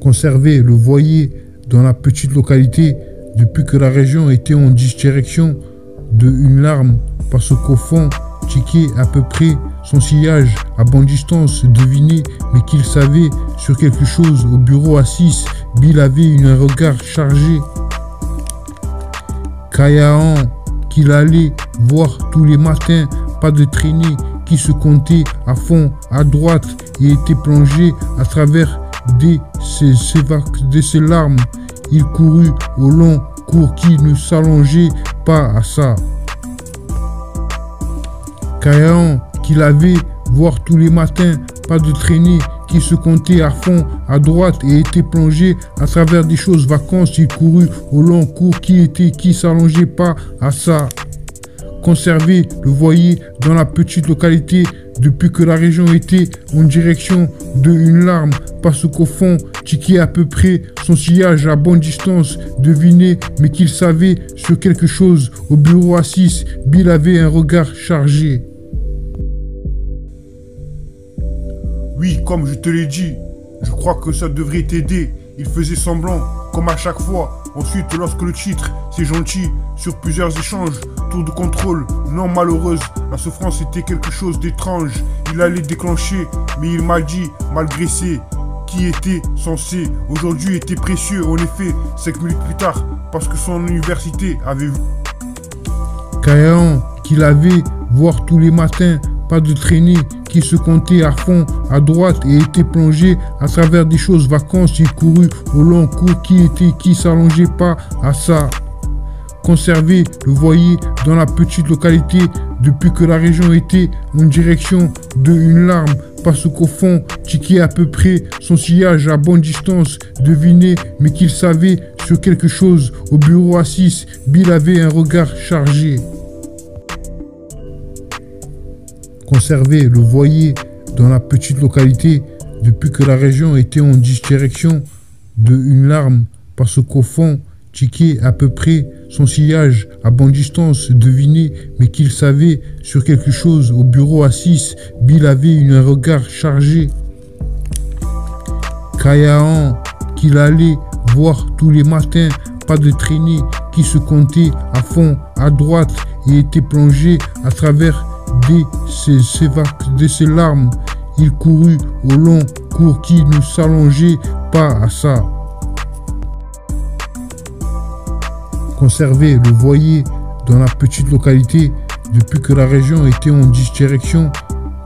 Conserver le voilier dans la petite localité depuis que la région était en direction de une larme parce qu'au fond, Tchiké à peu près son sillage à bonne distance devinait mais qu'il savait sur quelque chose au bureau à 6. Bill avait un regard chargé. Kayaan qu'il allait voir tous les matins, pas de traînée qui se comptait à fond à droite et était plongé à travers ses larmes. Il courut au long cours qui ne s'allongeait pas à ça. Kayaan qu'il avait voir tous les matins, pas de traînée qui se comptait à fond à droite et était plongé à travers des choses vacances. Il courut au long cours qui s'allongeait pas à ça. Conserver le voilier dans la petite localité depuis que la région était en direction de une larme parce qu'au fond, Tchiké à peu près son sillage à bonne distance devinait mais qu'il savait sur quelque chose au bureau à 6. Bill avait un regard chargé. Oui, comme je te l'ai dit, je crois que ça devrait t'aider. Il faisait semblant, comme à chaque fois. Ensuite, lorsque le titre, c'est gentil, sur plusieurs échanges, tour de contrôle, non malheureuse, la souffrance était quelque chose d'étrange. Il allait déclencher, mais il m'a dit, malgré c'est qui était censé, aujourd'hui était précieux. En effet, 5 minutes plus tard, parce que son université avait vu. Kayaan qu'il avait voir tous les matins, pas de traînée qui se comptait à fond à droite et était plongé à travers des choses vacances. Il courut au long cours qui s'allongeait pas à ça. Conserver le voilier dans la petite localité depuis que la région était en direction de une larme parce qu'au fond, Tchiké à peu près son sillage à bonne distance devinait mais qu'il savait sur quelque chose au bureau à 6. Bill avait un regard chargé. Conserver le voilier dans la petite localité depuis que la région était en direction de une larme parce qu'au fond, Tchiké à peu près son sillage à bonne distance devinait mais qu'il savait sur quelque chose au bureau à 6. Bill avait un regard chargé. Kayaan qu'il allait voir tous les matins, pas de traînée qui se comptait à fond à droite et était plongé à travers ses larmes. Il courut au long cours qui ne s'allongeait pas à ça. Conserver le voilier dans la petite localité depuis que la région était en direction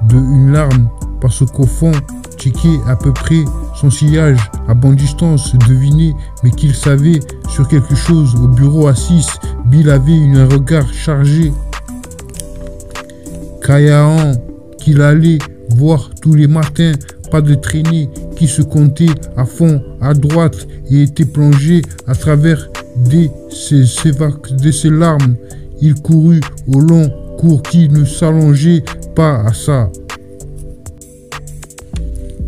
de une larme parce qu'au fond, Tchiké à peu près son sillage à bonne distance devinait mais qu'il savait sur quelque chose au bureau à 6. Bill avait un regard chargé. Kayaan qu'il allait voir tous les matins, pas de traînée qui se comptait à fond à droite et était plongé à travers ses larmes. Il courut au long cours qui ne s'allongeait pas à ça.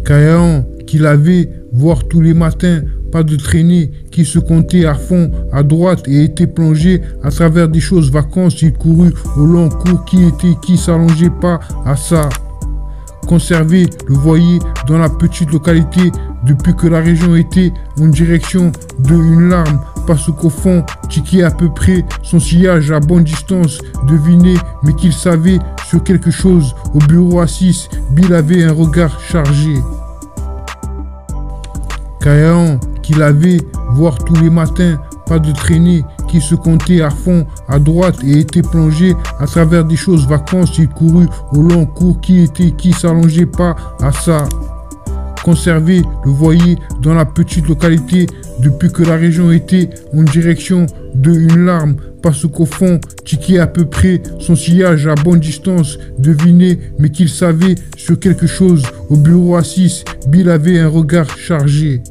Kayaan qu'il avait voir tous les matins, pas de traînée qui se comptait à fond à droite et était plongé à travers des choses vacances. Il courut au long cours qui s'allongeait pas à ça. Conserver le voilier dans la petite localité depuis que la région était en direction de une larme parce qu'au fond, Tchiké à peu près son sillage à bonne distance devinait mais qu'il savait sur quelque chose au bureau à 6. Bill avait un regard chargé. Kayaan qu'il avait voir tous les matins, pas de traînée qui se comptait à fond à droite et était plongé à travers des choses vacances. Il courut au long cours qui s'allongeait pas à ça. Conserver le voilier dans la petite localité depuis que la région était en direction de une larme parce qu'au fond, Tchiké à peu près son sillage à bonne distance devinait mais qu'il savait sur quelque chose au bureau à 6. Bill avait un regard chargé.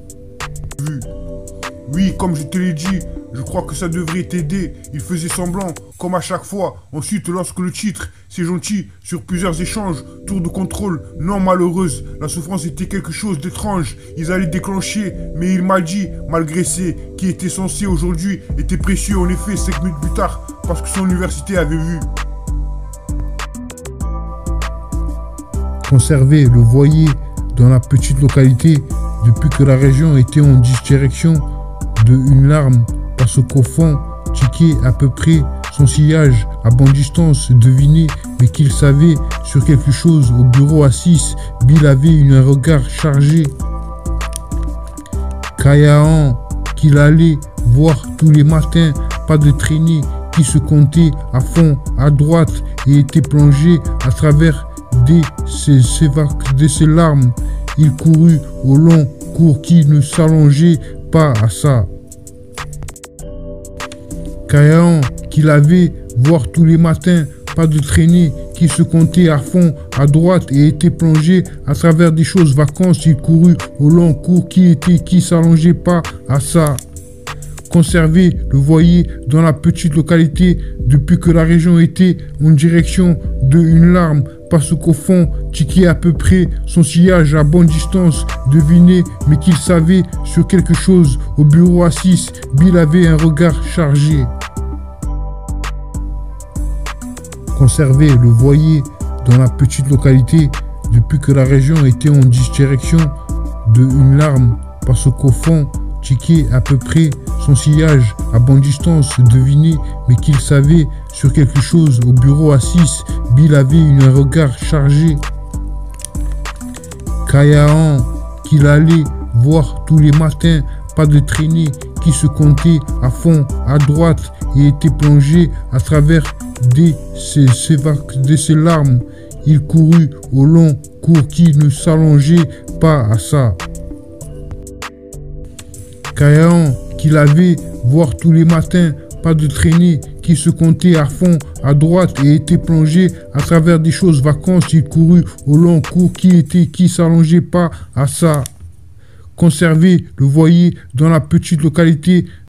Oui, comme je te l'ai dit, je crois que ça devrait t'aider. Il faisait semblant, comme à chaque fois. Ensuite, lorsque le titre, c'est gentil, sur plusieurs échanges, tour de contrôle, non malheureuse, la souffrance était quelque chose d'étrange. Ils allaient déclencher, mais il m'a dit, malgré c'est qui était censé aujourd'hui, était précieux en effet 5 minutes plus tard, parce que son université avait vu. Conserver le voilier dans la petite localité depuis que la région était en direction de une larme, parce qu'au fond, checker à peu près son sillage à bonne distance, deviner, mais qu'il savait sur quelque chose. Au bureau à 6, Bill avait un regard chargé. Kayaan, qu'il allait voir tous les matins, pas de traînée, qui se comptait à fond à droite et était plongé à travers ses larmes. Il courut au long cours qui ne s'allongeait pas à ça. Kayaan, qu'il avait voir tous les matins, pas de traînée, qui se comptait à fond à droite et était plongé à travers des choses vacances. Il courut au long cours qui s'allongeait pas à ça. Conserver le voyer dans la petite localité depuis que la région était en direction de une larme, parce qu'au fond, checker à peu près son sillage à bonne distance, deviner, mais qu'il savait sur quelque chose. Au bureau à 6, Bill avait un regard chargé. Conserver le voyer dans la petite localité depuis que la région était en direction de une larme, parce qu'au fond, checker à peu près son sillage à bonne distance, deviner, mais qu'il savait sur quelque chose. Au bureau à 6, Bill avait un regard chargé. Kayaan, qu'il allait voir tous les matins, pas de traînée, qui se comptait à fond à droite et était plongé à travers ses larmes. Il courut au long cours qui ne s'allongeait pas à ça. Kayaan, qu'il avait voir tous les matins, pas de traînée, qui se comptait à fond à droite et était plongé à travers des choses vacances. Il courut au long cours qui s'allongeait pas à ça. Conserver le voyer dans la petite localité